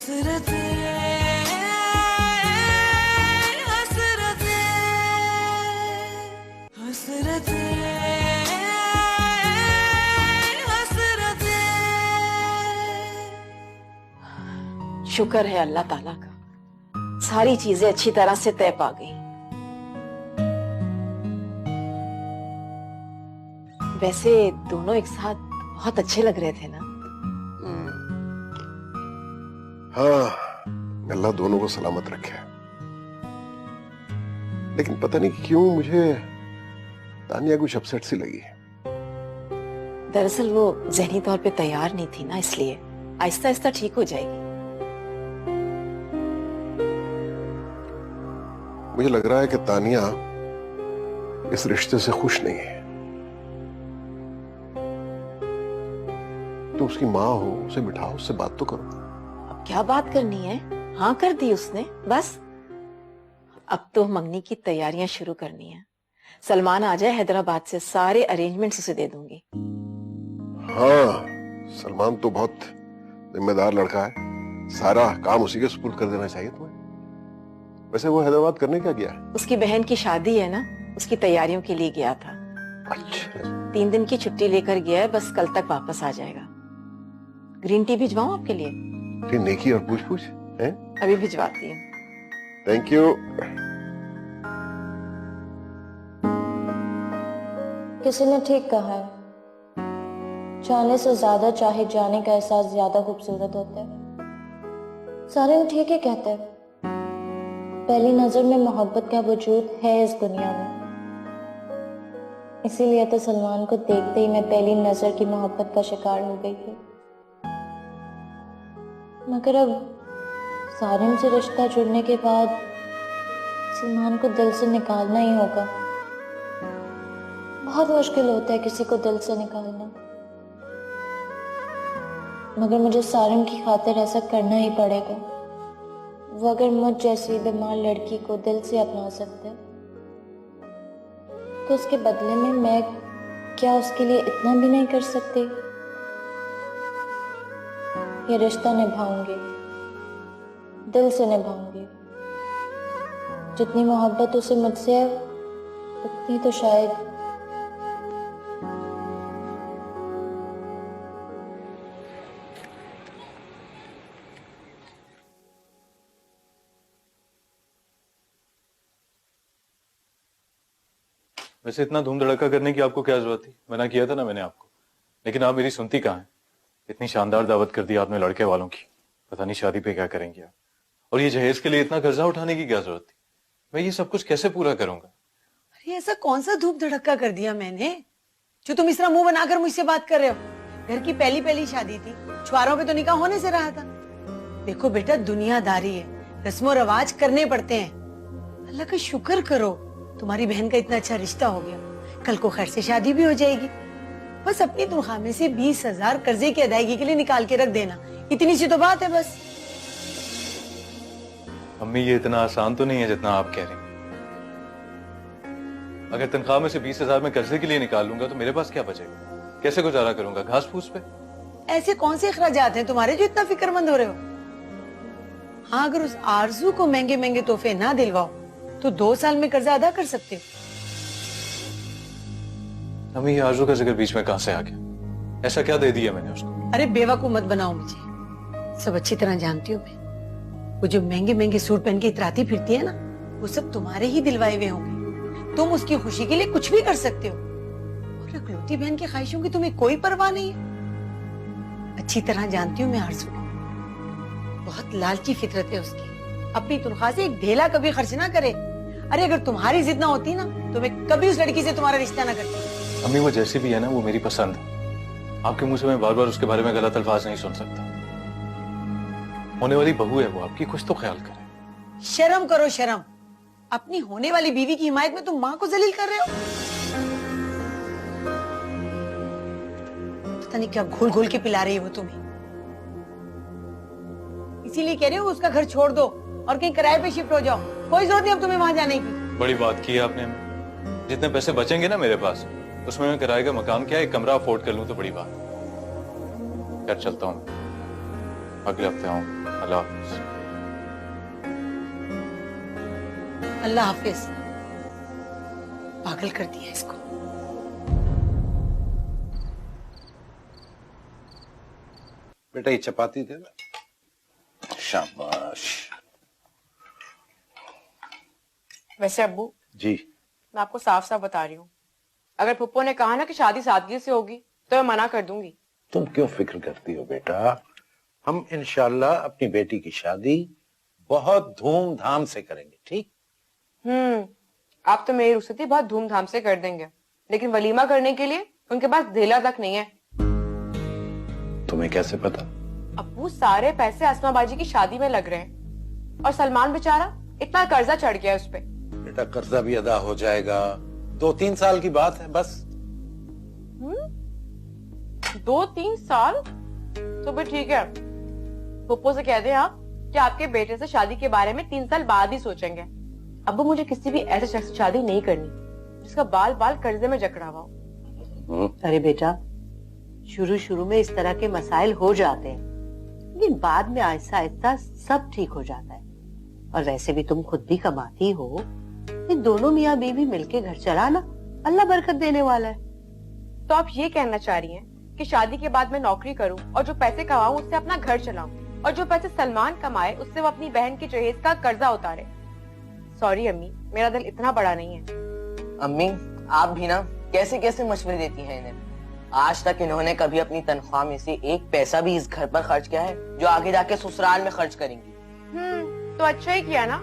शुक्र है अल्लाह ताला का, सारी चीजें अच्छी तरह से तय पा गई। वैसे दोनों एक साथ बहुत अच्छे लग रहे थे ना? हाँ, अल्लाह दोनों को सलामत रखे। लेकिन पता नहीं क्यों मुझे तानिया कुछ अपसेट सी लगी। दरअसल वो ज़हनी तौर पे तैयार नहीं थी ना, इसलिए आहिस्ता आहिस्ता ठीक हो जाएगी। मुझे लग रहा है कि तानिया इस रिश्ते से खुश नहीं है। तुम उसकी माँ हो, उसे बिठाओ, उससे बात तो करो। अब क्या बात करनी है? हाँ कर दी उसने, बस अब तो मंगनी की तैयारियां शुरू करनी है। सलमान आ जाए हैदराबाद से, सारे अरेंजमेंट्स उसे दे दूंगी। हाँ, सलमान तो बहुत जिम्मेदार लड़का है, सारा काम उसी के सुपुर्द कर देना चाहिए तुम्हें। वैसे वो हैदराबाद करने क्या गया है? उसकी बहन की शादी है ना, उसकी तैयारियों के लिए गया था। अच्छा, 3 दिन की छुट्टी लेकर गया है, बस कल तक वापस आ जाएगा। ग्रीन टी भिजवाऊं आपके लिए? ये नेकी और पूछ पूछ है? अभी भिजवाती हूँ। Thank you. किसी ने ठीक कहा है, चाहने से ज्यादा चाहे जाने का एहसास ज्यादा खूबसूरत होता है। सारे ठीक ही कहते हैं, पहली नजर में मोहब्बत का वजूद है इस दुनिया में। इसीलिए तो सलमान को देखते ही मैं पहली नजर की मोहब्बत का शिकार हो गई थी। मगर अब सारिम से रिश्ता जुड़ने के बाद सलमान को दिल से निकालना ही होगा। बहुत मुश्किल होता है किसी को दिल से निकालना, मगर मुझे सारिम की खातिर ऐसा करना ही पड़ेगा। वो अगर मुझ जैसी बीमार लड़की को दिल से अपना सकते तो उसके बदले में मैं क्या उसके लिए इतना भी नहीं कर सकती? ये रिश्ता निभाऊंगी, दिल से निभाऊंगी। जितनी मोहब्बत उसे मुझसे है उतनी तो शायद वैसे इतना धूम धड़का करने की आपको क्या जरूरत थी? मना किया था ना मैंने आपको, लेकिन आप मेरी सुनती कहाँ है? इतनी शानदार दावत कर दी आपने लड़के वालों की, पता नहीं शादी पे क्या करेंगे आप। और ये जहेज के लिए इतना कर्जा उठाने की क्या जरूरत थी? मैं ये सब कुछ कैसे पूरा करूंगा? अरे ऐसा कौन सा धूप धड़का कर दिया मैंने जो तुम इस तरह मुंह बनाकर मुझसे बात कर रहे हो? घर की पहली पहली शादी थी, छुआरों पे तो निकाह होने से रहा था। देखो बेटा, दुनियादारी है, रस्मो रवाज करने पड़ते हैं। अल्लाह का शुक्र करो तुम्हारी बहन का इतना अच्छा रिश्ता हो गया, कल को खैर से शादी भी हो जाएगी। बस अपनी तनख्वाह में से 20,000 कर्जे की अदायगी के लिए निकाल के रख देना, इतनी सी तो बात है बस। अम्मी ये इतना आसान तो नहीं है जितना आप कह रही हैं। अगर तनख्वाह में से 20,000 में कर्जे के लिए निकाल लूंगा तो मेरे पास क्या बचेगा? कैसे गुजारा करूंगा? घास फूस पे? ऐसे कौन से अखराजात हैं तुम्हारे जो इतना फिक्रमंद हो रहे हो? हाँ, अगर उस आरजू को महंगे महंगे तोहफे ना दिलवाओ तो 2 साल में कर्जा अदा कर सकते हो। अम्मी ये आरजू का जिक्र बीच में कहां से आ गया? ऐसा क्या दे दिया मैंने उसको? अरे बेवकूफ मत बनाओ मुझे, सब अच्छी तरह जानती हूँ मैं। वो जो महंगे महंगे सूट पहन के इतराती फिरती है ना, वो सब तुम्हारे ही दिलवाए हुए होंगे। तुम उसकी खुशी के लिए कुछ भी कर सकते हो, और इकलौती बहन की ख्वाहिशों की तुम्हें कोई परवाह नहीं है। अच्छी तरह जानती हूँ मैं आरज़ू को, बहुत लालची फितरत है उसकी। अपनी तनख्वाह से एक ढेला कभी खर्च ना करे। अरे अगर तुम्हारी जिद ना होती ना तो मैं कभी उस लड़की से तुम्हारा रिश्ता ना करती। अम्मी वो जैसी भी है ना, वो मेरी पसंद है। आपके मुंह से मैं बार बार उसके बारे में गलत अल्फाज नहीं सुन सकता। होने वाली बहू है वो आपकी, कुछ तो ख्याल करें। शर्म करो शर्म, अपनी होने वाली बीवी की हिमायत में तुम माँ को जलील कर रहे हो। पता नहीं क्या घोल घोल के पिला रही है वो तुम्हें। इसीलिए कह रही हूँ उसका घर छोड़ दो और कहीं किराए पे शिफ्ट हो जाओ। कोई जरूरत नहीं अब तुम्हें वहां जाने की। बड़ी बात की है आपने। जितने पैसे बचेंगे ना मेरे पास, उसमें मैं किराए का मकान क्या एक कमरा अफोर्ड कर लूं तो बड़ी बात। कर चलता हूँ, अगले हफ्ते आऊँ। अल्लाह हाफिज। अल्लाह हाफिज। पागल कर दिया इसको। बेटा ये चपाती दे ना। शाबाश। वैसे अब्बू, जी मैं आपको साफ साफ बता रही हूँ, अगर पुप्पो ने कहा ना कि शादी सादगी से होगी तो मैं मना कर दूंगी। तुम क्यों फिक्र करती हो बेटा, हम इंशाल्लाह अपनी बेटी की शादी बहुत धूमधाम से करेंगे, ठीक? आप तो मेरी रुखसती बहुत धूमधाम से कर देंगे, लेकिन वलीमा करने के लिए उनके पास धेला तक नहीं है। तुम्हें कैसे पता? अब्बू, सारे पैसे अस्मा बाजी की शादी में लग रहे हैं और सलमान बेचारा इतना कर्जा चढ़ गया है उस पे। बेटा कर्जा भी अदा हो जाएगा, 2-3 साल की बात है बस। 2-3 साल तो भी ठीक है। पुप्पो से कह दे आप कि आपके बेटे से शादी के बारे में 3 साल बाद ही सोचेंगे। अब्बू, मुझे किसी भी ऐसे शख्स से शादी नहीं करनी जिसका बाल बाल कर्जे में जकड़ा हुआ हो। अरे बेटा, शुरू शुरू में इस तरह के मसाइल हो जाते हैं, लेकिन बाद में आहिस्ता आहिस्ता सब ठीक हो जाता है। और वैसे भी तुम खुद भी कमाती हो, ये दोनों मियाँ बीवी मिलके घर चलाना, अल्लाह बरकत देने वाला है। तो आप ये कहना चाह रही हैं कि शादी के बाद मैं नौकरी करूं और जो पैसे कमाऊं उससे अपना घर चलाऊं और जो पैसे सलमान कमाए उससे वो अपनी बहन की जहेज का कर्जा उतारे। सॉरी अम्मी, मेरा दिल इतना बड़ा नहीं है। अम्मी, आप भी ना कैसे कैसे मशवरे देती हैं इन्हें। आज तक इन्होंने कभी अपनी तनख्वाह में से एक पैसा भी इस घर पर खर्च किया है जो आगे जाके ससुराल में खर्च करेंगी? तो अच्छा ही किया ना,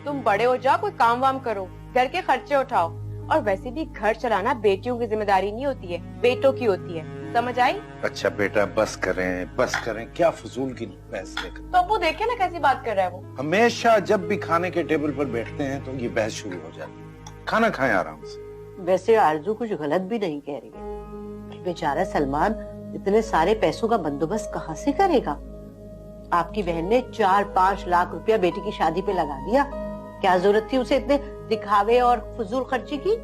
तुम बड़े हो जाओ, कोई काम वाम करो, घर के खर्चे उठाओ। और वैसे भी घर चलाना बेटियों की जिम्मेदारी नहीं होती है, बेटों की होती है। समझ आई? अच्छा बेटा बस करें, क्या फजूल की बहस लेकर। तो अब्बू देखे ना कैसी बात कर रहा है वो। हमेशा जब भी खाने के टेबल पर बैठते हैं तो ये बहस शुरू हो जाती है। खाना खाएं आराम से। वैसे आरजू कुछ गलत भी नहीं कह रही है। बेचारा सलमान इतने सारे पैसों का बंदोबस्त कहाँ से करेगा? आपकी बहन ने 4-5 लाख रुपया बेटी की शादी पे लगा दिया। क्या जरूरत थी उसे इतने दिखावे और फजूल खर्ची की?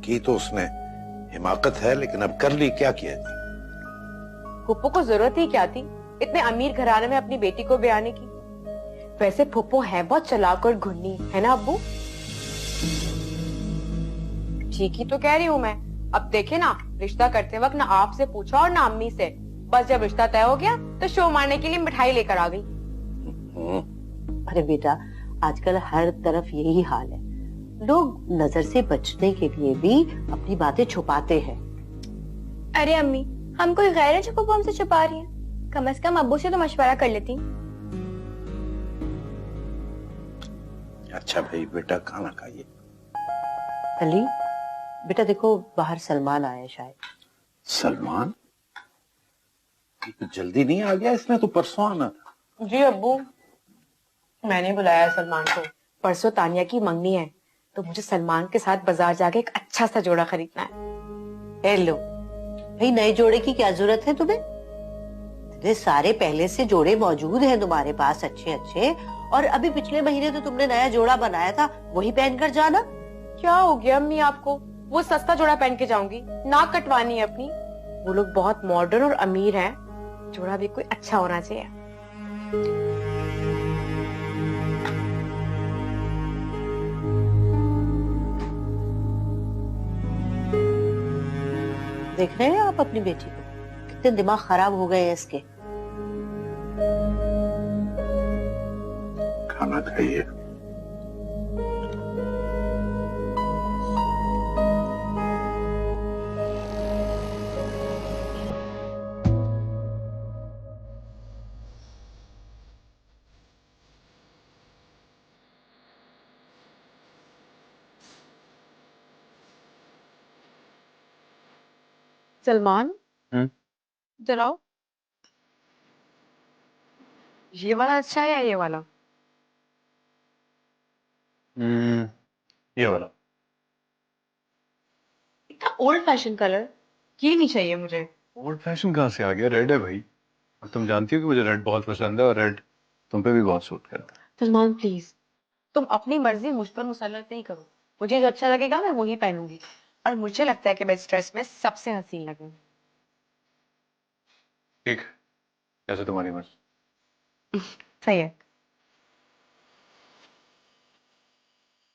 की तो उसने हिमाकत है, लेकिन अब कर ली, क्या किया जाए? फुप्पो को जरूरत ही क्या थी इतने अमीर घराने में अपनी बेटी को ब्याने की। वैसे फुप्पो है बहुत चालाक और घुन्नी, है ना अब्बू? ठीक ही तो कह रही हूँ मैं। अब देखे ना, रिश्ता करते वक्त ना आपसे पूछा और ना अम्मी से, बस जब रिश्ता तय हो गया तो शो मारने के लिए मिठाई लेकर आ गई। अरे बेटा, आजकल हर तरफ यही हाल है। लोग नजर से बचने के लिए भी अपनी बातें छुपाते हैं। अरे अम्मी, हम कोई गैर है जो पुप्पो हमसे छुपा रही है? कम से कम अब्बू से तो मशवरा कर लेती। अच्छा भाई बेटा खाना खाइए। अली बेटा देखो, बाहर सलमान आया है शायद। सलमान? ये तो जल्दी नहीं आ गया, इसने तो परसों आना था। जी अब्बू, मैंने बुलाया है सलमान को। परसों तानिया की मंगनी है तो मुझे सलमान के साथ बाजार जाके एक अच्छा सा जोड़ा खरीदना है। लो भाई, नए जोड़े की क्या जरूरत है तुम्हें? इतने सारे पहले से जोड़े मौजूद हैं तुम्हारे पास, अच्छे अच्छे। और अभी पिछले महीने तो तुमने नया जोड़ा बनाया था, वही पहनकर जाना। क्या हो गया अम्मी आपको? वो सस्ता जोड़ा पहन के जाऊंगी, नाक कटवानी है अपनी। वो लोग बहुत मॉडर्न और अमीर हैं, जोड़ा भी कोई अच्छा होना चाहिए। देख रहे हैं आप अपनी बेटी को, कितने दिमाग खराब हो गए हैं इसके। खाना खाइए। सलमान, इधर आओ। ये वाला अच्छा है या ये वाला? ये वाला। इतना ओल्ड फैशन कलर, ये नहीं चाहिए मुझे। ओल्ड फैशन कहाँ से आ गया? रेड है भाई, और तुम जानती हो कि मुझे रेड बहुत पसंद है, और रेड तुम पे भी बहुत सूट करता है। सलमान प्लीज, तुम अपनी मर्जी मुझ पर मुसल्लत नहीं करो। मुझे जो अच्छा लगेगा मैं वही पहनूंगी, और मुझे लगता है कि मैं इस ड्रेस में सबसे हसीन लगूंगी। ठीक, जैसे तुम्हारी मर्जी। सही है।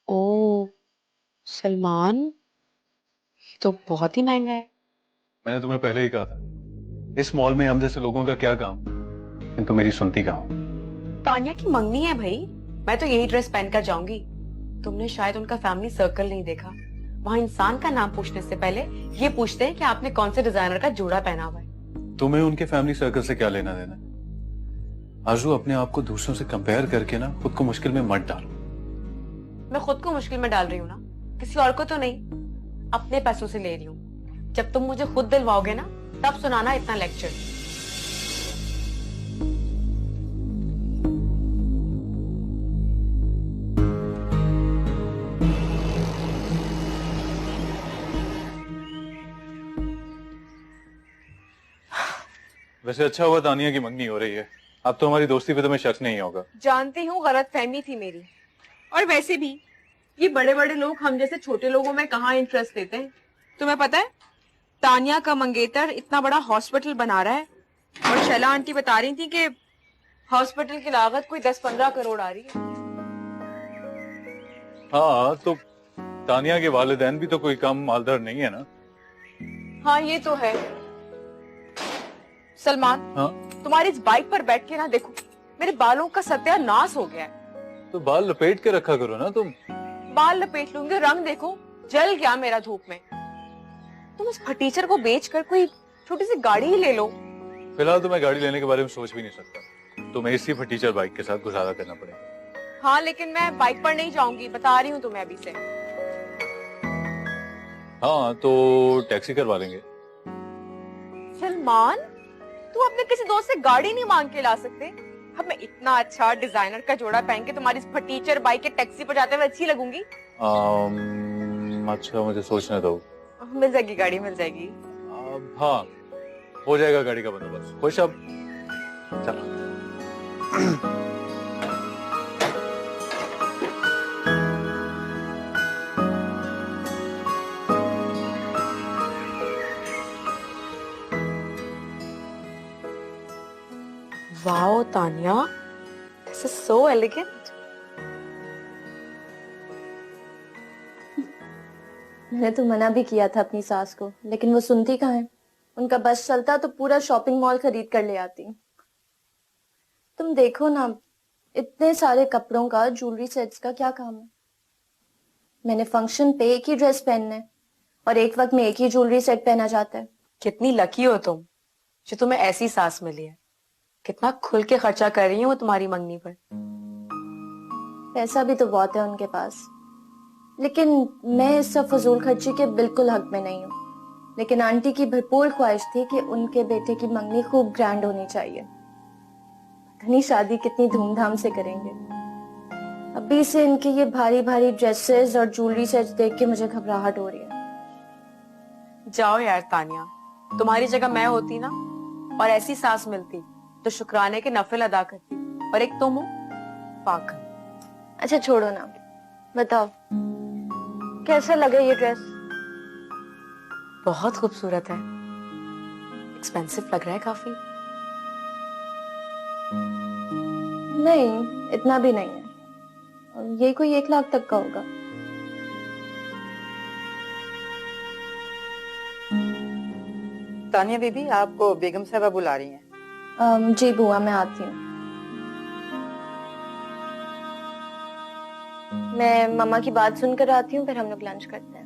ओ सलमान, ये तो बहुत ही महंगा है। मैंने तुम्हें पहले ही कहा था, इस मॉल में हम जैसे लोगों का क्या काम, किंतु मेरी सुनती कहाँ। तानिया की मंगनी है भाई, मैं तो यही ड्रेस पहनकर जाऊंगी। तुमने शायद उनका फैमिली सर्कल नहीं देखा। वहाँ इंसान का नाम पूछने से पहले ये पूछते हैं कि आपने कौन से डिजाइनर का जोड़ा पहना हुआ है। तुम्हें उनके फैमिली सर्कल से क्या लेना देना? आरजू, अपने आप को दूसरों से कंपेयर करके ना खुद को मुश्किल में मत डालो। मैं खुद को मुश्किल में डाल रही हूँ ना, किसी और को तो नहीं, अपने पैसों से ले रही हूँ। जब तुम मुझे खुद दिलवाओगे ना, तब सुनाना इतना लेक्चर। वैसे अच्छा हुआ तानिया की मंगनी हो रही है, अब तो हमारी दोस्ती पे तुम्हें शक नहीं होगा। जानती हूँ गलत फहमी थी मेरी, और वैसे भी ये बड़े बड़े लोग हम जैसे छोटे लोगों में कहाँ इंटरेस्ट लेते हैं। तुम्हें पता है, तानिया का मंगेतर इतना बड़ा हॉस्पिटल बना रहा है, और शैला आंटी बता रही थी कि हॉस्पिटल की लागत कोई 10-15 करोड़ आ रही है। हाँ, तो तानिया के वालिदैन भी तो कोई कम मालदार नहीं है ना। हाँ ये तो है। सलमान, हाँ? तुम्हारी इस बाइक पर बैठ के ना देखो, मेरे बालों का सत्यानाश हो गया है। तो बाल लपेट के रखा करो ना तुम। बाल लपेट लूंगी, रंग देखो जल गया मेरा धूप में। तुम इस फटीचर को बेचकर कोई छोटी सी गाड़ी ही ले लो। फिलहाल तो मैं गाड़ी लेने के बारे में सोच भी नहीं सकता, तुम्हें इसी फटीचर बाइक के साथ गुजारा करना पड़ेगा। हाँ लेकिन मैं बाइक पर नहीं जाऊंगी, बता रही हूँ तुम्हें अभी से। हाँ तो टैक्सी करवा लेंगे। सलमान, तू अपने किसी दोस्त से गाड़ी नहीं मांग के ला सकते? अब मैं इतना अच्छा डिजाइनर का जोड़ा पहन के तुम्हारी इस फटीचर बाइक के टैक्सी पर जाते हुए अच्छी लगूंगी? अच्छा, मुझे सोचने दो। मिल जाएगी गाड़ी, मिल जाएगी। हाँ, हो जाएगा गाड़ी का बंदोबस्त। खुश अब चलो। Wow Tania, this is so elegant. मैंने तो मना भी किया था अपनी सास को, लेकिन वो सुनती कहाँ है। उनका बस चलता तो पूरा शॉपिंग मॉल खरीद कर ले आती। तुम देखो ना, इतने सारे कपड़ों का, ज्वेलरी सेट्स का क्या काम है। मैंने फंक्शन पे एक ही ड्रेस पहनना है और एक वक्त में एक ही ज्वेलरी सेट पहना जाता है। कितनी लकी हो तुम जो तुम्हें ऐसी सास मिली है। कितना खुल के खर्चा कर रही है वो तुम्हारी मंगनी पर। पैसा भी तो बहुत है उनके पास, लेकिन मैं इस सब फजूल खर्ची के बिल्कुल हक में नहीं हूँ। लेकिन आंटी की भरपूर ख्वाहिश थी कि उनके बेटे की मंगनी खूब ग्रैंड होनी चाहिए। पता नहीं शादी कितनी धूमधाम से करेंगे। अभी से इनके ये भारी भारी ड्रेसेस और ज्वेलरी सेट्स देख के मुझे घबराहट हो रही है। जाओ यार तानिया, तुम्हारी जगह मैं होती ना और ऐसी सास मिलती तो शुक्राने के नफिल अदा करती, और एक तुम हो पागल। अच्छा छोड़ो ना, बताओ कैसा लगा ये ड्रेस? बहुत खूबसूरत है। एक्सपेंसिव लग रहा है काफी। नहीं, इतना भी नहीं है। और ये कोई 1 लाख तक का होगा। तानिया बीबी, आपको बेगम साहबा बुला रही हैं। जी बुआ, मैं आती हूँ। मैं मम्मा की बात सुनकर आती हूँ, फिर हम लोग लंच करते हैं।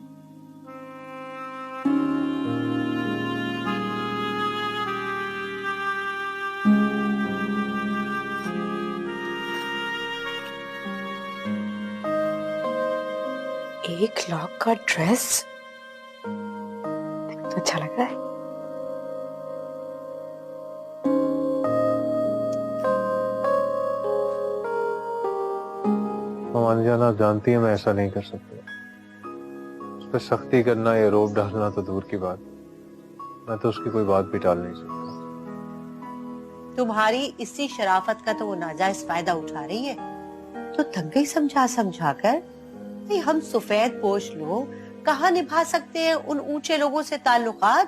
एक लाख का ड्रेस तो अच्छा लग रहा है। मान जाना, आप जानती है मैं ऐसा नहीं कर सकता। उस पर सख्ती करना या रोब डालना तो दूर की बात, मैं तो उसकी कोई बात भी टाल नहीं सकता। तुम्हारी इसी शराफत का तो वो नाजायज फायदा उठा रही है। तो थक गई समझा समझा कर। हम सफेद पोश लोग कहाँ निभा सकते हैं उन ऊंचे लोगों से ताल्लुकात।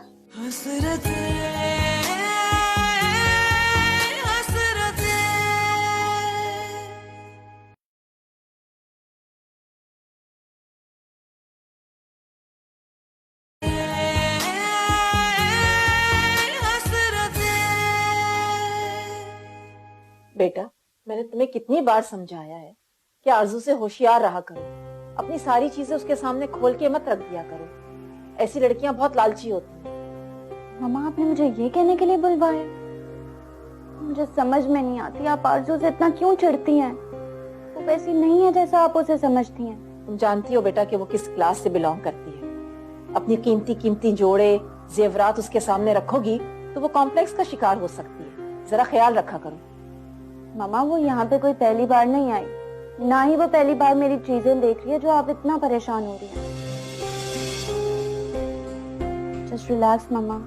बेटा, मैंने तुम्हें कितनी बार समझाया है कि आरजू से होशियार रहा करो, अपनी सारी चीजें उसके सामने खोल के मत रख दिया करो। ऐसी लड़कियां बहुत लालची होती हैं। मम्मा आपने मुझे ये कहने के लिए बुलवाया? मुझे समझ में नहीं आती आप आरजू से इतना क्यों चिढ़ती हैं? वो वैसी नहीं है जैसा आप उसे समझती हैं। तुम जानती हो बेटा कि वो किस क्लास से बिलोंग करती है। अपनी कीमती कीमती जोड़े जेवरात उसके सामने रखोगी तो वो कॉम्प्लेक्स का शिकार हो सकती है। जरा ख्याल रखा करो। मम्मा वो यहाँ पे कोई पहली बार नहीं आई, ना ही वो पहली बार मेरी चीजें देख रही है जो आप इतना परेशान हो रही हैं। जस्ट रिलैक्स मम्मा।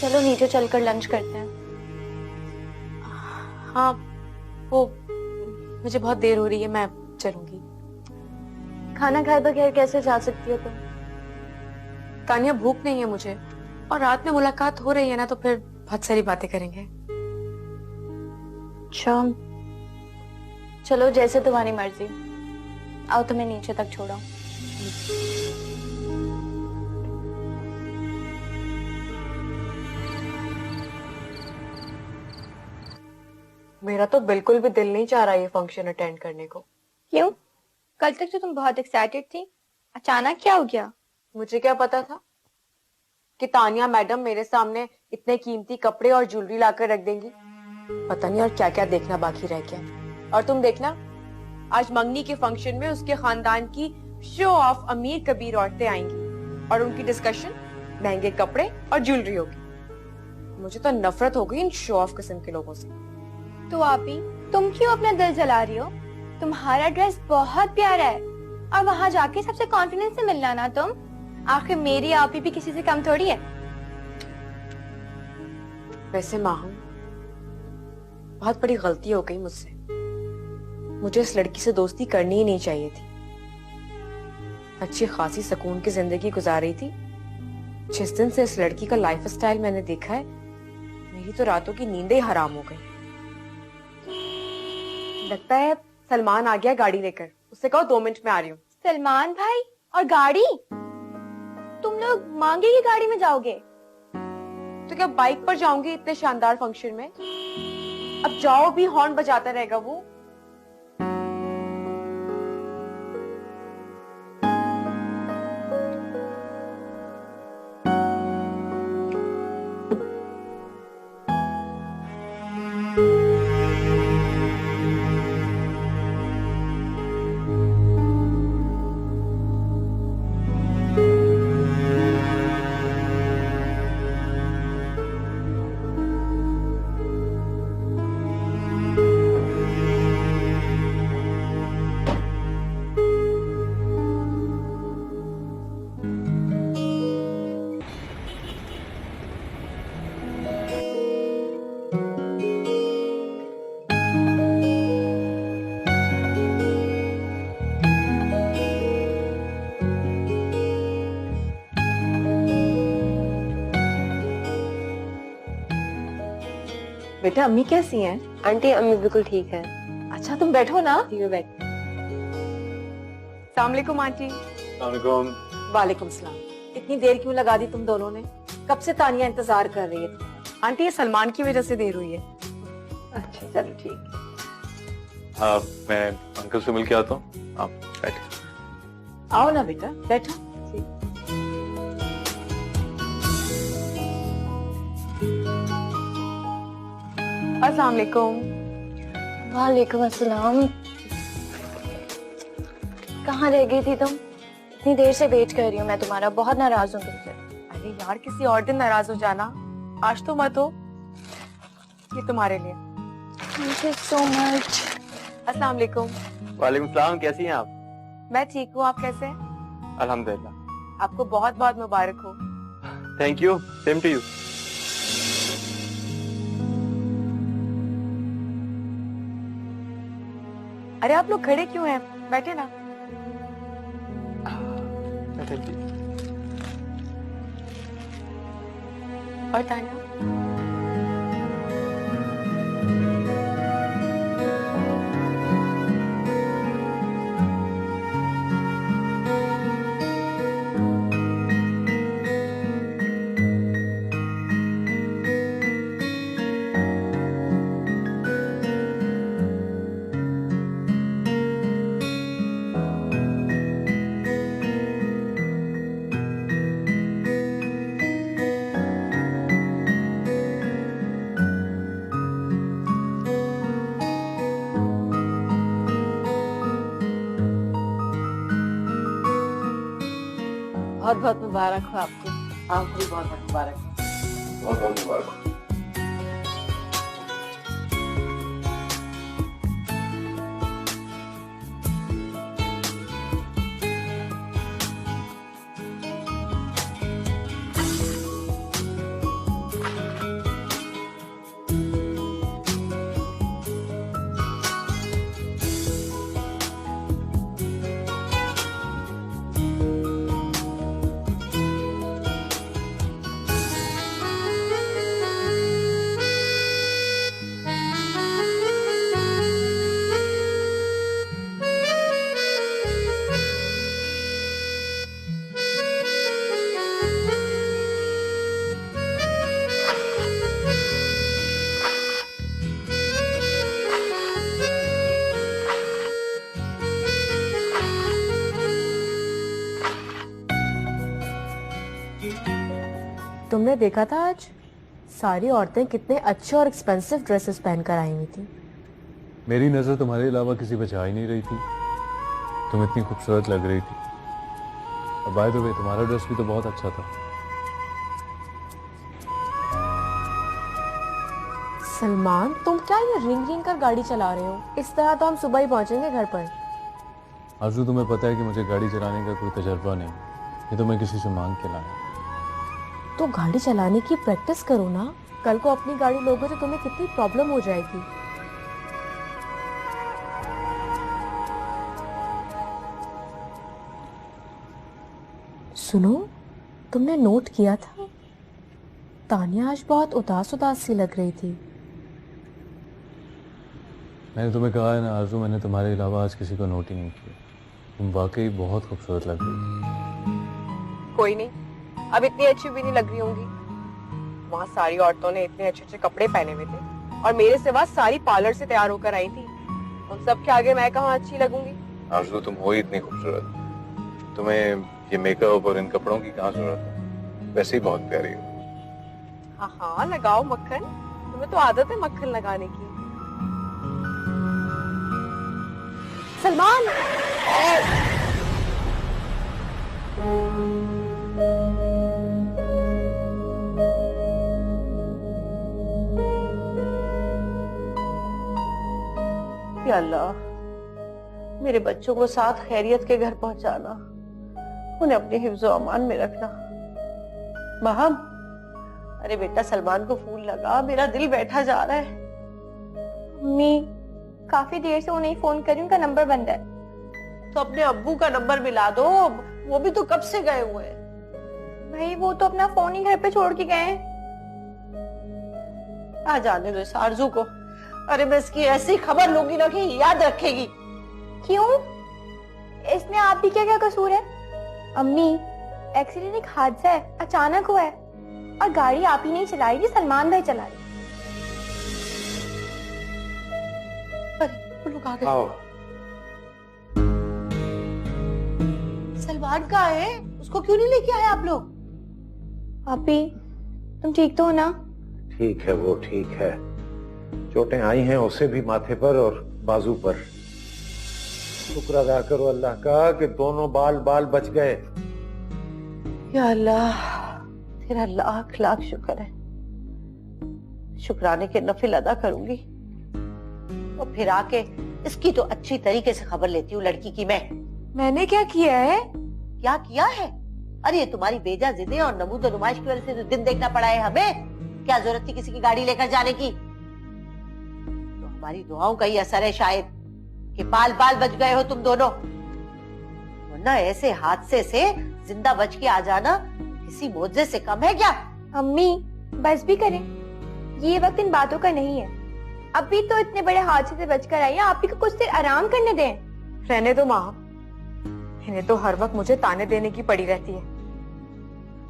चलो नीचे चलकर लंच करते हैं। हाँ, वो मुझे बहुत देर हो रही है, मैं चलूंगी। खाना खाए बगैर कैसे जा सकती हो तुम? तानिया भूख नहीं है मुझे, और रात में मुलाकात हो रही है ना, तो फिर बहुत सारी बातें करेंगे। अच्छा चलो जैसे तुम्हारी मर्जी। आओ तुम्हें नीचे तक छोड़ो। मेरा तो बिल्कुल भी दिल नहीं चाह रहा ये फंक्शन अटेंड करने को। क्यों? कल तक तो तुम बहुत एक्साइटेड थी, अचानक क्या हो गया? मुझे क्या पता था कि तानिया मैडम मेरे सामने इतने कीमती कपड़े और ज्वेलरी लाकर रख देंगी। पता नहीं और क्या क्या देखना बाकी रह गया। और तुम देखना, आज मंगनी के फंक्शन में उसके खानदान की शो ऑफ अमीर कबीर औरतें आएंगी और उनकी डिस्कशन महंगे कपड़े और ज्वेलरी होगी। मुझे तो नफरत हो गई इन शो ऑफ किस्म के लोगों से। तो आप ही तुम क्यों अपना दिल जला रही हो? तुम्हारा ड्रेस बहुत प्यारा है, और वहां जाके सबसे कॉन्फिडेंस से मिलना ना तुम। आखिर मेरी आप ही भी किसी से कम थोड़ी है। वैसे माहूम, बहुत बड़ी गलती हो गई मुझसे। मुझे इस लड़की से दोस्ती करनी ही नहीं चाहिए थी। अच्छी खासी सुकून की जिंदगी गुजार रही थी। जिस दिन से इस लड़की का लाइफ स्टाइल मैंने देखा है, मेरी तो रातों की नींदें हराम हो गई। लगता है सलमान आ गया गाड़ी लेकर। उससे कहो 2 मिनट में आ रही हूँ। सलमान भाई और गाड़ी? तुम लोग मांगे की गाड़ी में जाओगे? तो क्या बाइक पर जाऊंगी इतने शानदार फंक्शन में? अब जाओ भी हॉर्न बजाता रहेगा वो। बेटा, अम्मी कैसी हैं? आंटी अम्मी बिल्कुल ठीक है। अच्छा तुम बैठो ना। अस्सलाम वालेकुम आंटी। वालेकुम सलाम। इतनी देर क्यों लगा दी तुम दोनों ने? कब से तानिया इंतजार कर रही है। आंटी ये सलमान की वजह से देर हुई है। अच्छा चलो ठीक। हाँ, मैं अंकल से मिल के आता हूँ, आप बैठे। आओ ना बेटा, बैठो। अस्सलाम वालेकुम। वालेकुम अस्सलाम। कहाँ रह गई थी तुम? इतनी देर से वेट कर रही हूँ मैं तुम्हारा, बहुत नाराज हूँ तुमसे। अरे यार, किसी और दिन नाराज हो जाना, आज तो मत हो। ये तुम्हारे लिए। Thank you so much. अस्सलाम वालेकुम। वालेकुम सलाम, कैसी हैं आप? मैं ठीक हूँ, आप कैसे हैं? अल्हम्दुलिल्लाह। आपको बहुत बहुत मुबारक हो। Thank you, same to you. अरे आप लोग खड़े क्यों हैं? बैठे ना। और तान्या? बहुत बहुत मुबारक हो आपको। आपको भी बहुत बहुत मुबारक। बहुत बहुत मुबारक। तुमने देखा था आज सारी औरतें कितने अच्छे और एक्सपेंसिव ड्रेसेस पहनकर आई हुई थी। मेरी नजर तुम्हारे अलावा किसी पे जा ही नहीं रही थी। तुम इतनी खूबसूरत लग रही थी। और बाय द वे तुम्हारा ड्रेस भी तो बहुत अच्छा था। सलमान, तुम क्या ये रिंग रिंग कर गाड़ी चला रहे हो? इस तरह तो हम सुबह ही पहुंचेंगे घर पर। आरज़ू, तुम्हें पता है कि मुझे गाड़ी चलाने का कोई तजर्बा नहीं। ये तो मैं किसी से मांग के लाया। तो गाड़ी चलाने की प्रैक्टिस करो ना। कल को अपनी गाड़ी लोगे तो तुम्हें कितनी प्रॉब्लम हो जाएगी। सुनो, तुमने नोट किया था तानिया आज बहुत उदास उदास सी लग रही थी। मैंने तुम्हें कहा है ना आरज़ू, मैंने तुम्हारे अलावा आज किसी को नोट ही नहीं किया। तुम वाकई बहुत खूबसूरत लग रही थी। कोई नहीं, अब इतनी अच्छी भी नहीं लग रही होंगी। वहाँ सारी औरतों ने इतने अच्छे अच्छे कपड़े पहने हुए थे और मेरे सिवा सारी पार्लर से तैयार होकर आई थी। उन सब के आगे मैं कहाँ अच्छी लगूंगी? आरज़ू, तुम हो ही इतनी खूबसूरत। तुम्हें ये मेकअप और इन कपड़ों की कहाँ जरूरत है? वैसे ही बहुत प्यारी हो। हाँ हाँ, लगाओ मक्खन। तुम्हें तो आदत है मक्खन लगाने की। सलमान, या अल्लाह, मेरे बच्चों को साथ खैरियत के घर पहुंचाना, उन्हें अपने हिफ्ज़ो अमान में रखना। महम, अरे बेटा सलमान को फूल लगा, मेरा दिल बैठा जा रहा है। मम्मी, काफी देर से उन्हें फोन कर रही हूं, उनका नंबर बंद है। तो अपने अब्बू का नंबर मिला दो, वो भी तो कब से गए हुए हैं। भाई वो तो अपना फोन ही घर पे छोड़ के गए हैं। आ जाने दो इस आरज़ू को। अरे मैं इसकी ऐसी खबर लूंगी ना कि याद रखेगी। क्यों? इसमें आप भी क्या क्या कसूर है? अम्मी, एक्सीडेंट एक हादसा है, अचानक हुआ है और गाड़ी आप ही नहीं चलाई थी, सलमान भाई चला रहे। वो लोग आ गए। आओ। सलमान का है, उसको क्यों नहीं लेके आए आप लोग? अभी तुम ठीक तो हो ना? ठीक है, वो ठीक है। चोटें आई हैं उसे भी माथे पर और बाजू पर। शुक्र अदा करो अल्लाह का कि दोनों बाल बाल बच गए। या अल्लाह, तेरा लाख लाख शुक्र है। शुक्राने के नफिल अदा करूंगी और फिर आके इसकी तो अच्छी तरीके से खबर लेती हूँ लड़की की। मैंने क्या किया है? क्या किया है? अरे ये तुम्हारी बेजा जिदे और नमूद और नुमाइश की वजह से तो दिन देखना पड़ा है हमें। क्या जरूरत थी किसी की गाड़ी लेकर जाने की? तो हमारी दुआओं का ही असर है शायद। कि बाल बाल बच गए हो तुम दोनों, वरना ऐसे हादसे से जिंदा बच के आ जाना किसी मोजे से कम है क्या? अम्मी बस भी करें, ये वक्त इन बातों का नहीं है। अभी तो इतने बड़े हादसे से बचकर आई है, आप ही को कुछ देर आराम करने दें। रहने दो माँ, इन्हें तो हर वक्त मुझे ताने देने की पड़ी रहती है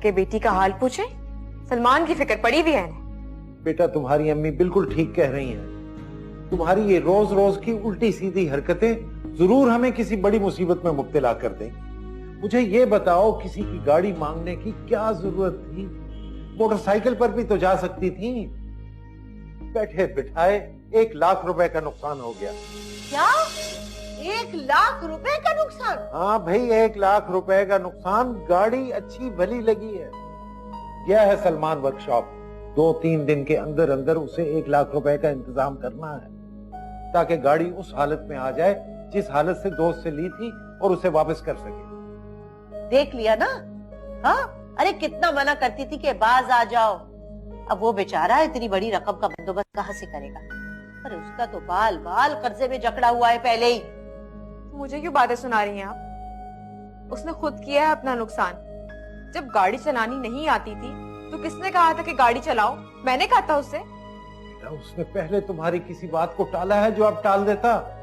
कि बेटी का हाल पूछे, सलमान की फिक्र पड़ी हुई है इन्हें। बेटा तुम्हारी अम्मी बिल्कुल ठीक कह रही हैं। तुम्हारी ये रोज रोज की उल्टी सीधी हरकतें जरूर हमें किसी बड़ी मुसीबत में मुब्तला कर देंगी। मुझे ये बताओ, किसी की गाड़ी मांगने की क्या जरूरत थी? मोटरसाइकिल पर भी तो जा सकती थी। बैठे बिठाए 1 लाख रुपए का नुकसान हो गया। क्या 1 लाख रुपए का नुकसान? हाँ भाई, 1 लाख रुपए का नुकसान। गाड़ी अच्छी भली लगी है। यह है सलमान वर्कशॉप। 2-3 दिन के अंदर अंदर उसे 1 लाख रुपए का इंतजाम करना है, ताकि गाड़ी उस हालत में आ जाए जिस हालत से दोस्त से ली थी, और उसे वापस कर सके। देख लिया ना? हाँ, अरे कितना मना करती थी कि बाज आ जाओ। अब वो बेचारा इतनी बड़ी रकम का बंदोबस्त कहाँ से करेगा? अरे उसका तो बाल बाल कर्जे में जकड़ा हुआ है पहले ही। मुझे क्यों बातें सुना रही हैं आप? उसने खुद किया है अपना नुकसान। जब गाड़ी चलानी नहीं आती थी तो किसने कहा था कि गाड़ी चलाओ? मैंने कहा था उससे। उसने पहले तुम्हारी किसी बात को टाला है जो अब टाल देता।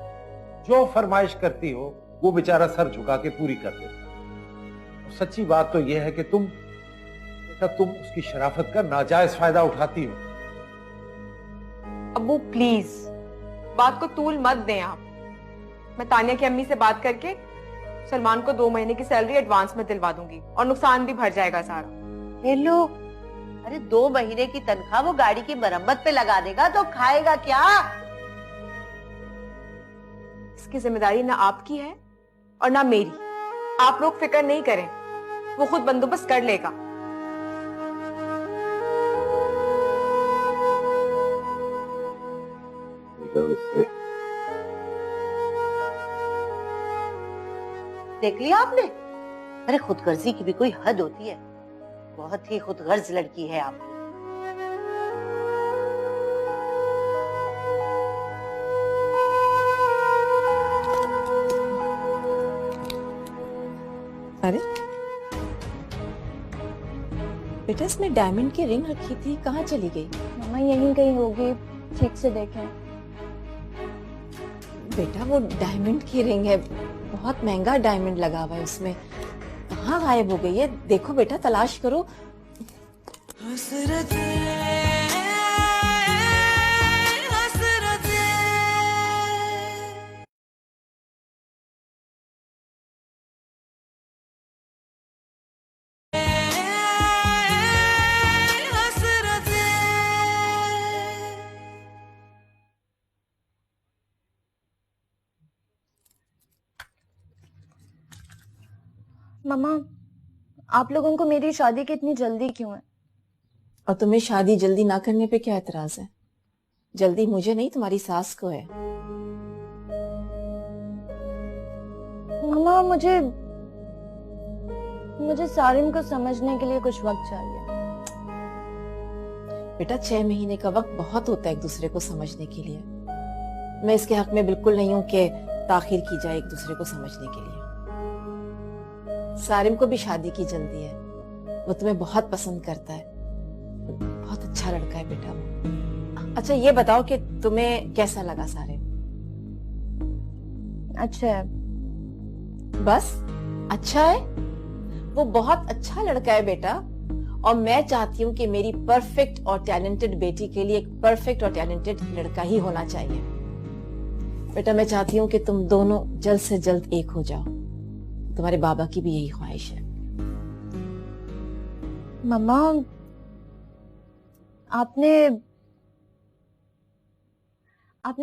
जो फरमाइश करती हो वो बेचारा सर झुका के पूरी कर देता। और सच्ची बात तो यह है कि तुम उसकी शराफत का नाजायज फायदा उठाती हो। अब्बू प्लीज बात को तूल मत दें आप। मैं तानिया की अम्मी से बात करके सलमान को 2 महीने की सैलरी एडवांस में दिलवा दूंगी और नुकसान भी भर जाएगा सारा। हेलो, अरे 2 महीने की तनख्वाह वो गाड़ी की मरम्मत पे लगा देगा तो खाएगा क्या? इसकी जिम्मेदारी ना आपकी है और ना मेरी। आप लोग फिक्र नहीं करें, वो खुद बंदोबस्त कर लेगा। देख लिया आपने? अरे खुदगर्जी की भी कोई हद होती है। बहुत ही खुदगर्ज लड़की है आपकी। अरे बेटा, इसमें डायमंड की रिंग रखी थी, कहाँ चली गई? मम्मा यहीं कहीं होगी, ठीक से देखें। बेटा वो डायमंड की रिंग है, बहुत महंगा डायमंड लगा हुआ है उसमें। कहाँ गायब हो गई है? देखो बेटा, तलाश करो। मम्मा, आप लोगों को मेरी शादी की इतनी जल्दी क्यों है? और तुम्हें शादी जल्दी ना करने पे क्या एतराज है? जल्दी मुझे नहीं, तुम्हारी सास को है। मम्मा मुझे सारिम को समझने के लिए कुछ वक्त चाहिए। बेटा 6 महीने का वक्त बहुत होता है एक दूसरे को समझने के लिए। मैं इसके हक में बिल्कुल नहीं हूं कि ताखिर की जाए एक दूसरे को समझने के लिए। सारिम को भी शादी की जल्दी है, वो तुम्हें बहुत पसंद करता है, बहुत अच्छा लड़का है बेटा वो। अच्छा ये बताओ कि तुम्हें कैसा लगा सारिम? अच्छा है। बस अच्छा है? वो बहुत अच्छा लड़का है बेटा, और मैं चाहती हूँ कि मेरी परफेक्ट और टैलेंटेड बेटी के लिए एक परफेक्ट और टैलेंटेड लड़का ही होना चाहिए। बेटा मैं चाहती हूँ कि तुम दोनों जल्द से जल्द एक हो जाओ। तुम्हारे बाबा की भी यही ख्वाहिश है। मम्मा, आपने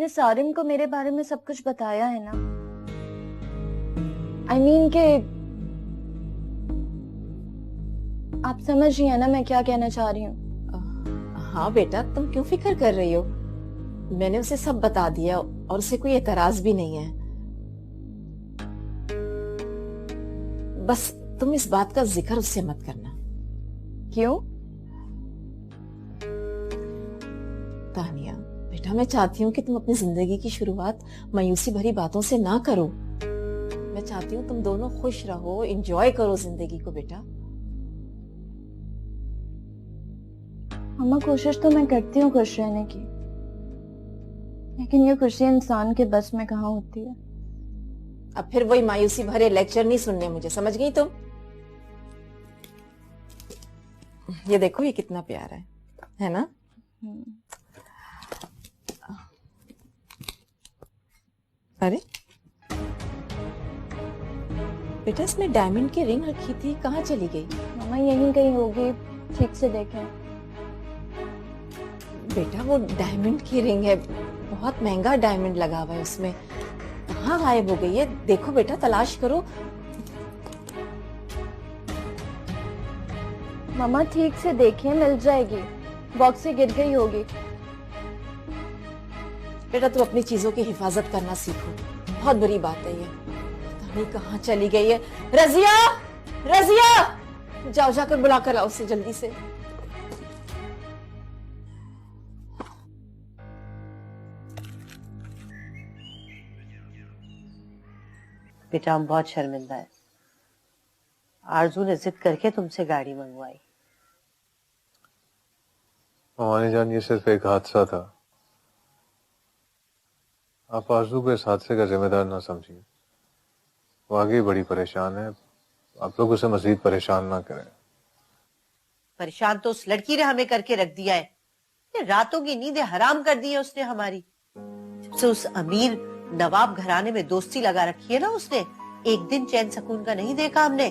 सारिम को मेरे बारे में सब कुछ बताया है ना? I mean कि आप समझ रही हैं ना मैं क्या कहना चाह रही हूँ? हाँ बेटा, तुम क्यों फिक्र कर रही हो? मैंने उसे सब बता दिया और उसे कोई एतराज भी नहीं है। बस तुम इस बात का जिक्र उससे मत करना। क्यों? तानिया, बेटा मैं चाहती हूँ कि तुम अपनी जिंदगी की शुरुआत मायूसी भरी बातों से ना करो। मैं चाहती हूँ तुम दोनों खुश रहो, एंजॉय करो जिंदगी को बेटा। मम्मा कोशिश तो मैं करती हूँ खुश रहने की, लेकिन ये खुशी इंसान के बस में कहाँ होती है। अब फिर वही मायूसी भरे लेक्चर नहीं सुनने मुझे, समझ गई तुम? ये देखो ये कितना प्यारा है ना? अरे बेटा इसमें डायमंड की रिंग रखी थी, कहाँ चली गई? मम्मा यहीं कहीं होगी, ठीक से देखें। बेटा वो डायमंड की रिंग है, बहुत महंगा डायमंड लगा हुआ है उसमें, कहाँ गायब हो गई है? देखो बेटा तलाश करो। मम्मा ठीक से देखिए, मिल जाएगी, बॉक्स से गिर गई होगी। बेटा तू अपनी चीजों की हिफाजत करना सीखो, बहुत बुरी बात है ये। पता नहीं कहाँ चली गई है। रजिया, रजिया जाओ जाकर बुला कर लाओ उसे जल्दी से। बेटा हम बहुत शर्मिंदा है, आरजू ने जिद करके तुमसे गाड़ी मंगवाई। मानी जान ये सिर्फ एक हादसा था, आप आरजू को इस हादसे का जिम्मेदार ना समझिए। वो आगे बड़ी परेशान है, आप लोग उसे मजीद परेशान ना करें। परेशान तो उस लड़की ने हमें करके रख दिया है, रातों की नींदें हराम कर दी है उसने हमारी। जब से उस अमीर नवाब घराने में दोस्ती लगा रखी है ना उसने, एक दिन चैन सुकून का नहीं देखा हमने।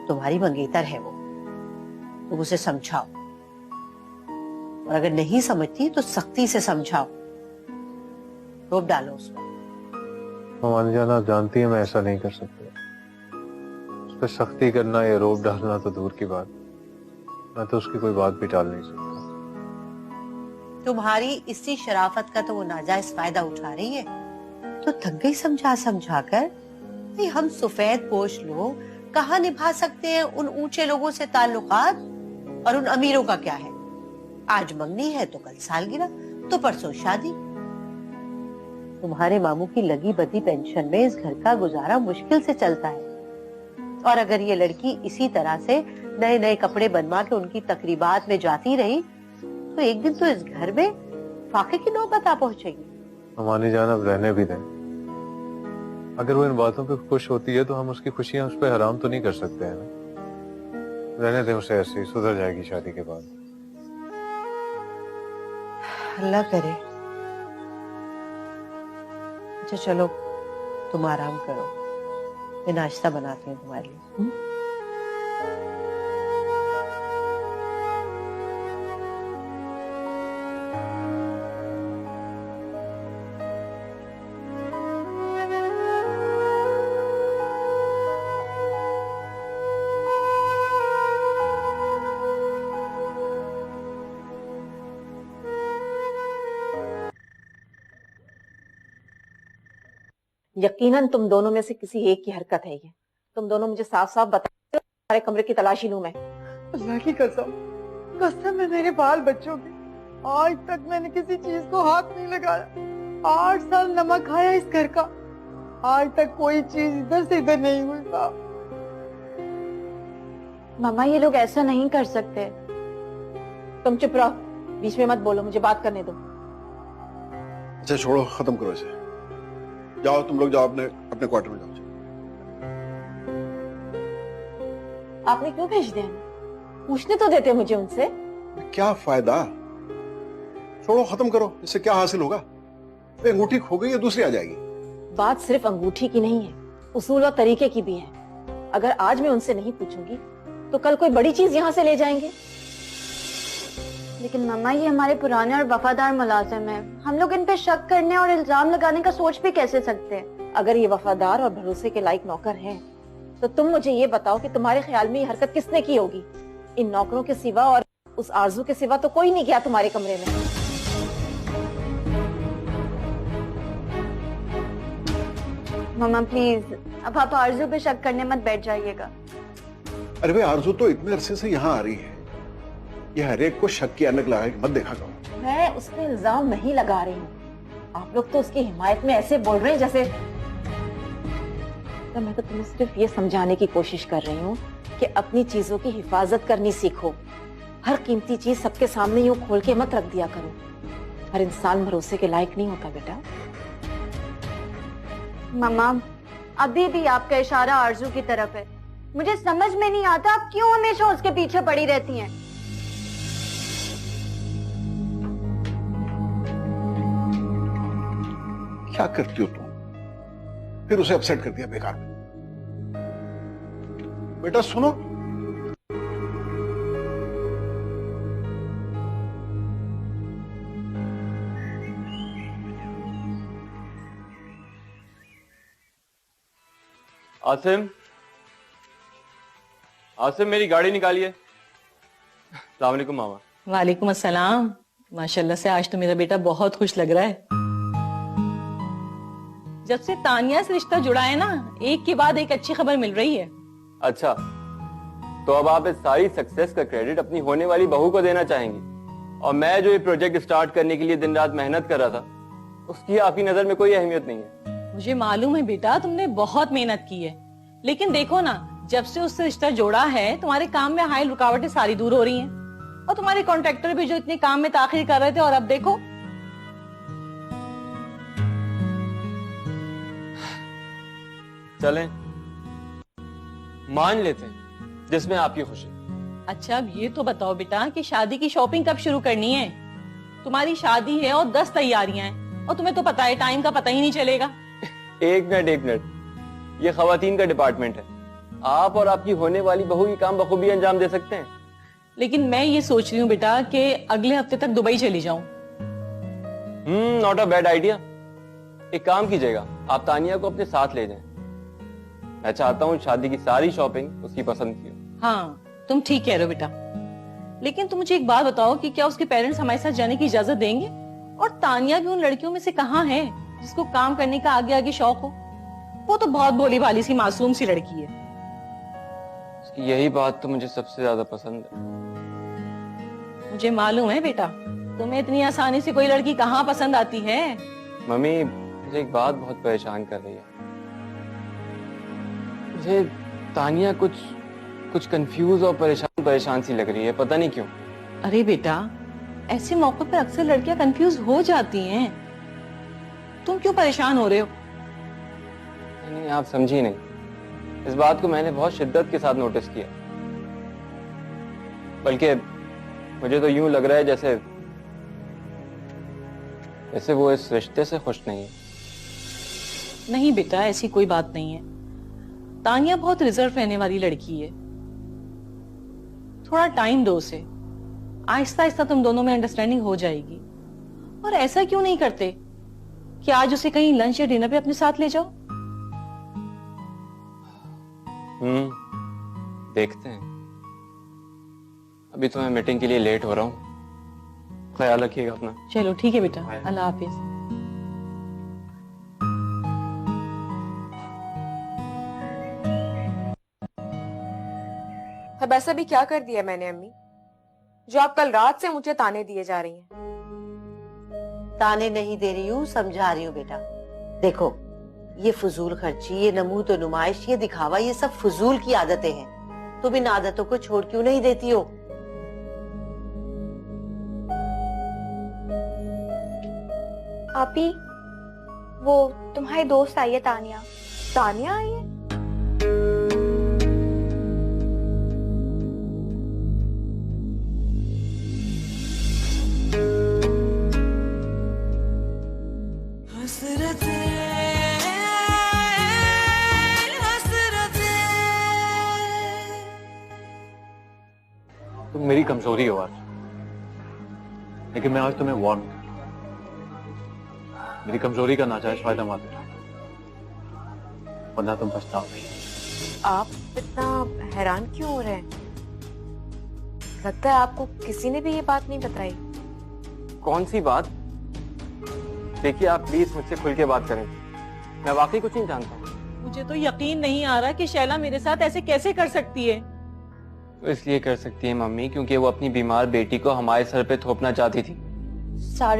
तुम्हारी मंगेतर है वो, तुम उसे समझाओ, और अगर नहीं समझती तो सख्ती से समझाओ, रोक डालो उसमें। मानी जान आप जानती है मैं ऐसा नहीं कर सकता, उस पर सख्ती करना या रोक डालना तो दूर की बात, मैं तो उसकी कोई बात भी टाल नहीं सकता। तुम्हारी इसी शराफत का तो वो नाजायज फायदा उठा रही है, तो थक गई समझा समझा कर। नहीं हम सफेद पोश लोग कहाँ निभा सकते हैं उन ऊंचे लोगों से ताल्लुकात, और उन अमीरों का क्या है? आज मंगनी है तो कल सालगिरह, तो परसों शादी। तुम्हारे मामू की लगी बदी पेंशन में इस घर का गुजारा मुश्किल से चलता है, और अगर ये लड़की इसी तरह से नए नए कपड़े बनवा के उनकी तकरीबात में जाती रही तो एक दिन तो इस घर में फाके की नौबत आ पहुंचेगी। मानी जान अब रहने भी दें, अगर वो इन बातों पे खुश होती है तो हम उसकी खुशियां उस पर हराम तो नहीं कर सकते हैं ना। रहने दें उसे, ऐसे ही सुधर जाएगी शादी के बाद। अल्लाह करे। अच्छा चलो तुम आराम करो, मैं नाश्ता बनाती हूँ तुम्हारे लिए। यकीनन तुम दोनों में से किसी एक की हरकत है ये। तुम दोनों मुझे साफ साफ बताओ, सारे कमरे की तलाशी लूं मैं। अल्लाह की कसम, कसम है मेरे बाल बच्चों की, आज तक मैंने किसी चीज को हाथ नहीं लगाया। 8 साल नमक खाया इस घर का, आज तक कोई चीज इधर से इधर नहीं हुई। मम्मा ये लोग ऐसा नहीं कर सकते। तुम चुप रहो, बीच में मत बोलो, मुझे बात करने दो। अच्छा छोड़ो, खत्म करो इसे, जाओ तुम लोग, जाओ अपने अपने क्वार्टर में जाओ। आपने क्यों भेज दिया? पूछने तो देते मुझे उनसे। क्या फायदा, छोड़ो खत्म करो, इससे क्या हासिल होगा? अंगूठी खो गई या दूसरी आ जाएगी। बात सिर्फ अंगूठी की नहीं है, उसूल और तरीके की भी है। अगर आज मैं उनसे नहीं पूछूंगी तो कल कोई बड़ी चीज यहाँ से ले जाएंगे। लेकिन मम्मा ये हमारे पुराने और वफादार मुलाजिम हैं, हम लोग इन पे शक करने और इल्जाम लगाने का सोच भी कैसे सकते हैं? अगर ये वफादार और भरोसे के लायक नौकर हैं, तो तुम मुझे ये बताओ कि तुम्हारे ख्याल में ये हरकत किसने की होगी? इन नौकरों के सिवा और उस आरजू के सिवा तो कोई नहीं गया तुम्हारे कमरे में। मम्मा प्लीज अब आप आरजू पे शक करने मत बैठ जाइएगा। अरे भाई आरजू तो इतने अरसे से यहाँ आ रही है, ये हर एक को शक की ऐनक लगा के मत देखा करो। मैं उस पर इल्जाम नहीं लगा रही हूँ, आप लोग तो उसकी हिमायत में ऐसे बोल रहे हैं जैसे। तो मैं तो तुम्हें सिर्फ ये समझाने की कोशिश कर रही हूँ कि अपनी चीजों की हिफाजत करनी सीखो। हर कीमती चीज सबके सामने यूं खोल के मत रख दिया करो। हर इंसान भरोसे के लायक नहीं होता बेटा। मम्मा, अभी भी आपका इशारा आरजू की तरफ है। मुझे समझ में नहीं आता आप क्यों हमेशा उसके पीछे पड़ी रहती हैं। क्या करती हो तुम? फिर उसे अपसेट कर दिया बेकार में। बेटा सुनो, आसिम, आसिम मेरी गाड़ी निकालिए। अस्सलाम वालेकुम मामा। वालेकुम अस्सलाम। माशाल्लाह से आज तो मेरा बेटा बहुत खुश लग रहा है। जब से तानिया से रिश्ता जुड़ा है ना, एक के बाद एक अच्छी खबर मिल रही है। अच्छा, तो अब आप इस सारी सक्सेस का क्रेडिट अपनी होने वाली बहू को देना चाहेंगी, और मैं जो ये प्रोजेक्ट स्टार्ट करने के लिए दिन रात मेहनत कर रहा था, उसकी आपकी नजर में कोई अहमियत नहीं है। मुझे मालूम है बेटा, तुमने बहुत मेहनत की है, लेकिन देखो ना, जब से उससे रिश्ता जोड़ा है तुम्हारे काम में हाइल रुकावटें सारी दूर हो रही हैं, और तुम्हारे कॉन्ट्रैक्टर भी जो इतने काम में ताखिर कर रहे थे, और अब देखो। चलें, मान लेते हैं जिसमें आपकी खुशी। अच्छा, अब ये तो बताओ बेटा कि शादी की शॉपिंग कब शुरू करनी है? तुम्हारी शादी है और 10 तैयारियां हैं, और तुम्हें तो पता है टाइम का पता ही नहीं चलेगा। एक मिनट, ये खवातीन का डिपार्टमेंट है। आप और आपकी होने वाली बहू ये काम बखूबी अंजाम दे सकते हैं। लेकिन मैं ये सोच रही हूँ बेटा कि अगले हफ्ते तक दुबई चली जाऊं। Not a bad idea. एक काम कीजिएगा, आप तानिया को अपने साथ ले जाएं। मैं चाहता हूँ शादी की सारी शॉपिंग उसकी पसंद की हो। हाँ, तुम ठीक कह रहे हो बेटा, लेकिन तुम मुझे एक बात बताओ कि क्या उसके पेरेंट्स हमारे साथ जाने की इजाजत देंगे? और तानिया भी उन लड़कियों में से कहाँ है जिसको काम करने का आगे आगे शौक हो? वो तो बहुत भोली भाली सी मासूम सी लड़की है। उसकी यही बात तो मुझे सबसे ज्यादा पसंद है। मुझे मालूम है बेटा, तुम्हें इतनी आसानी से कोई लड़की कहाँ पसंद आती है। मम्मी, मुझे एक बात बहुत परेशान कर रही है। मुझे तानिया कुछ कंफ्यूज और परेशान सी लग रही है, पता नहीं क्यों। अरे बेटा, ऐसे मौकों पर अक्सर लड़कियां कंफ्यूज हो जाती हैं। तुम क्यों परेशान हो रहे हो? नहीं, आप समझी नहीं। इस बात को मैंने बहुत शिद्दत के साथ नोटिस किया। बल्कि मुझे तो यूं लग रहा है जैसे वो इस रिश्ते से खुश नहीं है। नहीं बेटा, ऐसी कोई बात नहीं है। तानिया बहुत रिजर्व रहने वाली लड़की है। थोड़ा टाइम दो उसे, आहिस्ता आहिस्ता तुम दोनों में अंडरस्टैंडिंग हो जाएगी। और ऐसा क्यों नहीं करते कि आज उसे कहीं लंच या डिनर पे अपने साथ ले जाओ? देखते हैं। अभी तो मैं मीटिंग के लिए लेट हो रहा हूँ। ख्याल रखिएगा अपना। चलो ठीक है बेटा, अल्लाह हाफिज। अब ऐसा भी क्या कर दिया मैंने अम्मी, जो आप कल रात से मुझे ताने दिए जा रही हैं? ताने नहीं दे रही हूँ, समझा रही हूँ बेटा। देखो, ये फजूल खर्ची, ये नमूद और नुमाइश, ये दिखावा, ये सब फजूल की आदतें हैं। तुम इन आदतों को छोड़ क्यों नहीं देती हो? आपी, वो तुम्हारी दोस्त आई है तानिया। तानिया आई है? तुम मेरी कमजोरी हो आज, लेकिन मैं आज तुम्हें वार्न, मेरी कमजोरी का नाजायज फायदा मत उठाओ, वरना तुम पछताओगे। आप इतना हैरान क्यों हो रहे हैं? लगता है आपको किसी ने भी ये बात नहीं बताई। कौन सी बात? देखिए, आप प्लीज मुझसे खुल के बात करें। मैं वाकई कुछ नहीं जानता। मुझे तो यकीन नहीं आ रहा कि शैला मेरे साथ ऐसे कैसे कर सकती है। तो इसलिए कर सकती है मम्मी क्योंकि वो अपनी बीमार बेटी को हमारे सर पे थोपना चाहती थी। सारे